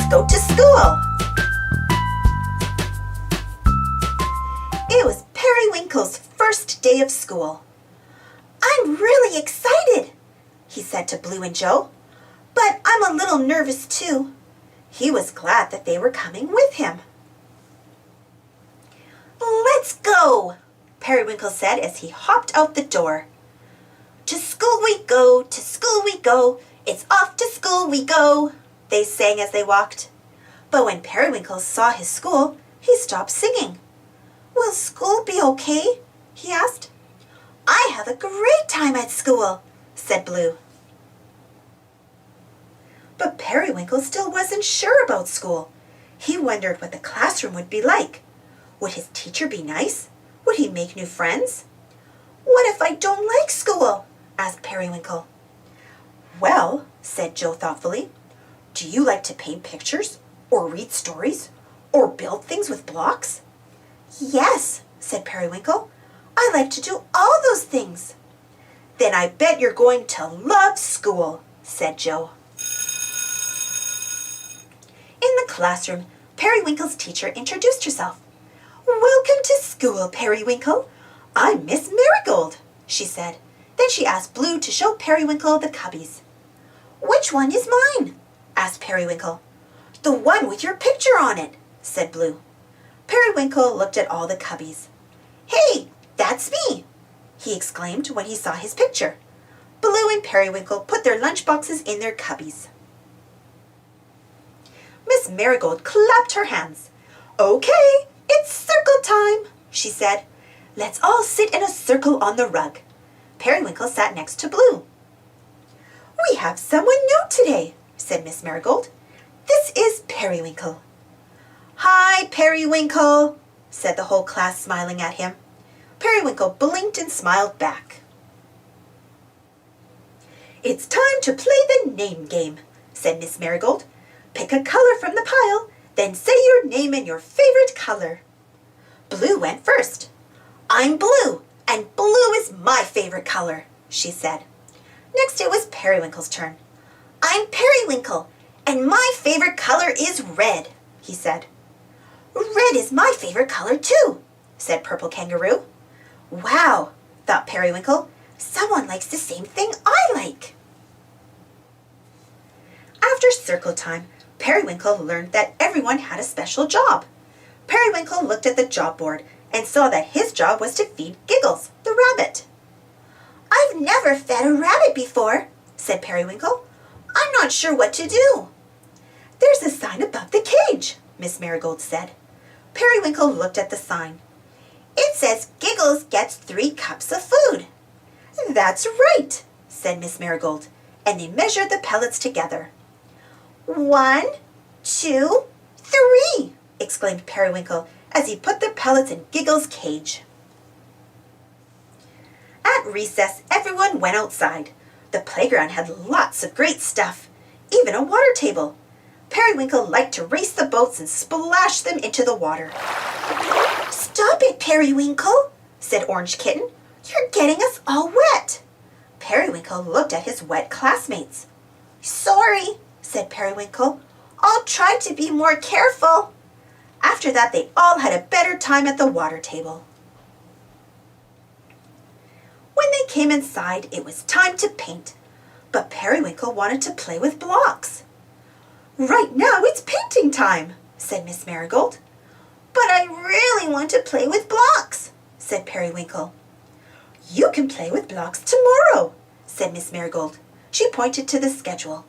let's go to school. It was Periwinkle's first day of school. I'm really excited, he said to Blue and Joe, but I'm a little nervous too. He was glad that they were coming with him. Let's go, Periwinkle said as he hopped out the door. To school we go, to school we go, it's off to school we go, they sang as they walked. But when Periwinkle saw his school, he stopped singing. Will school be okay? He asked. I have a great time at school, said Blue. But Periwinkle still wasn't sure about school. He wondered what the classroom would be like. Would his teacher be nice? Would he make new friends? What if I don't like school? Asked Periwinkle. Well, said Joe thoughtfully, do you like to paint pictures, or read stories, or build things with blocks? Yes, said Periwinkle. I like to do all those things. Then I bet you're going to love school, said Joe. In the classroom, Periwinkle's teacher introduced herself. Welcome to school, Periwinkle. I'm Miss Marigold, she said. Then she asked Blue to show Periwinkle the cubbies. Which one is mine? Asked Periwinkle. The one with your picture on it, said Blue. Periwinkle looked at all the cubbies. Hey, that's me, he exclaimed when he saw his picture. Blue and Periwinkle put their lunchboxes in their cubbies. Miss Marigold clapped her hands. Okay, it's circle time, she said. Let's all sit in a circle on the rug. Periwinkle sat next to Blue. We have someone new today, said Miss Marigold. This is Periwinkle. Hi, Periwinkle, said the whole class, smiling at him. Periwinkle blinked and smiled back. It's time to play the name game, said Miss Marigold. Pick a color from the pile, then say your name and your favorite color. Blue went first. I'm Blue, and blue is my favorite color, she said. Next it was Periwinkle's turn. I'm Periwinkle, and my favorite color is red, he said. Red is my favorite color too, said Purple Kangaroo. Wow, thought Periwinkle, someone likes the same thing I like. After circle time, Periwinkle learned that everyone had a special job. Periwinkle looked at the job board and saw that his job was to feed Giggles, the rabbit. I've never fed a rabbit before, said Periwinkle. I'm not sure what to do. There's a sign above the cage, Miss Marigold said. Periwinkle looked at the sign. It says Giggles gets 3 cups of food. That's right, said Miss Marigold, and they measured the pellets together. 1, 2, 3, exclaimed Periwinkle as he put the pellets in Giggles' cage. At recess, everyone went outside. The playground had lots of great stuff, even a water table. Periwinkle liked to race the boats and splash them into the water. Stop it, Periwinkle, said Orange Kitten. You're getting us all wet. Periwinkle looked at his wet classmates. Sorry, said Periwinkle. I'll try to be more careful. After that, they all had a better time at the water table. When they came inside, it was time to paint, but Periwinkle wanted to play with blocks. Right now it's painting time, said Miss Marigold. But I really want to play with blocks, said Periwinkle. You can play with blocks tomorrow, said Miss Marigold. She pointed to the schedule.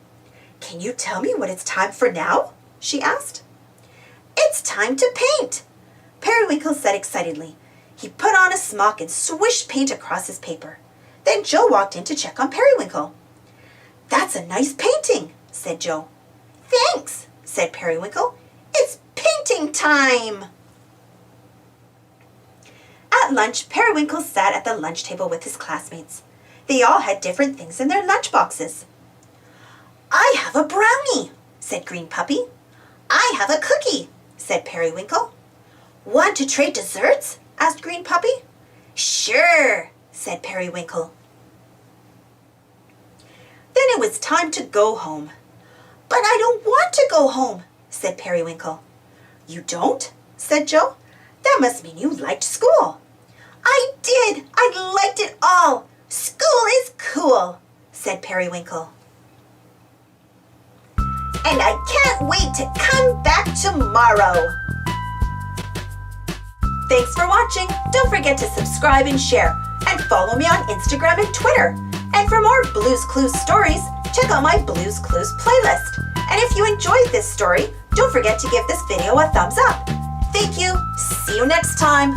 Can you tell me what it's time for now? She asked. It's time to paint, Periwinkle said excitedly. He put on a smock and swished paint across his paper. Then Joe walked in to check on Periwinkle. That's a nice painting, said Joe. Thanks, said Periwinkle. It's painting time. At lunch, Periwinkle sat at the lunch table with his classmates. They all had different things in their lunch boxes. I have a brownie, said Green Puppy. I have a cookie, said Periwinkle. Want to trade desserts? Asked Green Puppy. Sure, said Periwinkle. Then it was time to go home. But I don't want to go home, said Periwinkle. You don't? Said Joe. That must mean you liked school. I did! I liked it all! School is cool, said Periwinkle. And I can't wait to come back tomorrow. Thanks for watching. Don't forget to subscribe and share. And follow me on Instagram and Twitter. And for more Blue's Clues stories, check out my Blue's Clues playlist. And if you enjoyed this story, don't forget to give this video a thumbs up. Thank you. See you next time.